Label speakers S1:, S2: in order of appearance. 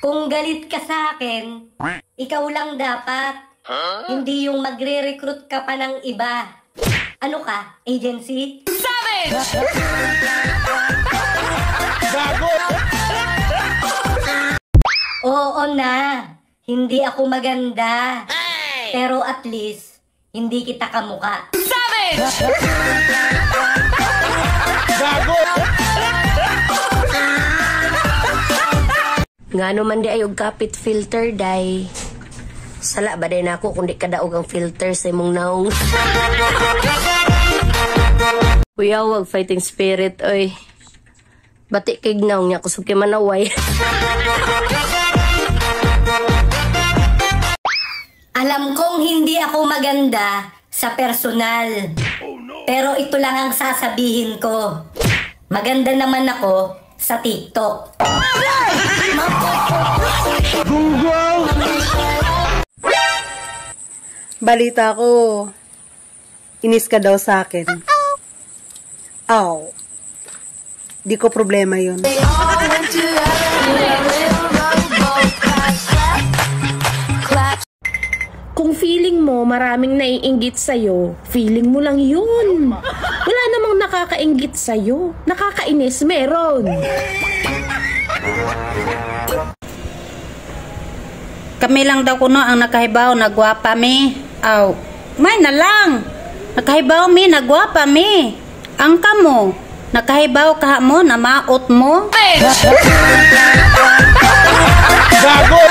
S1: Kung galit ka sa akin, ikaw lang dapat. Hindi yung magre-recruit ka pa ng iba. Ano ka? Agency? Savage! Gago! Oo na. Hindi ako maganda. Pero at least, hindi kita kamuka. Savage! Gago! Nga naman di ayog kapit filter, day. Sala ba day na ako kung di kadaog ang filter sa imong naong. Kuya, wag fighting spirit, oy. Batik kay naong niya kusog kay manaway. Alam kong hindi ako maganda sa personal. Pero ito lang ang sasabihin ko. Maganda naman ako sa TikTok.
S2: Balita ko, inis ka daw sa akin. Aw, di ko problema yun.
S3: Kung feeling mo maraming naiinggit sa'yo, feeling mo lang yun. Wala namang nakakainggit sa'yo. Nakakainis, meron.
S4: Kami lang daw kuno ang nakahibaw, nagwapa mi. Aw, may na lang. Nakahibaw mi, nagwapa mi. Ang kamo, nakahibaw ka mo, namaot mo. Gago!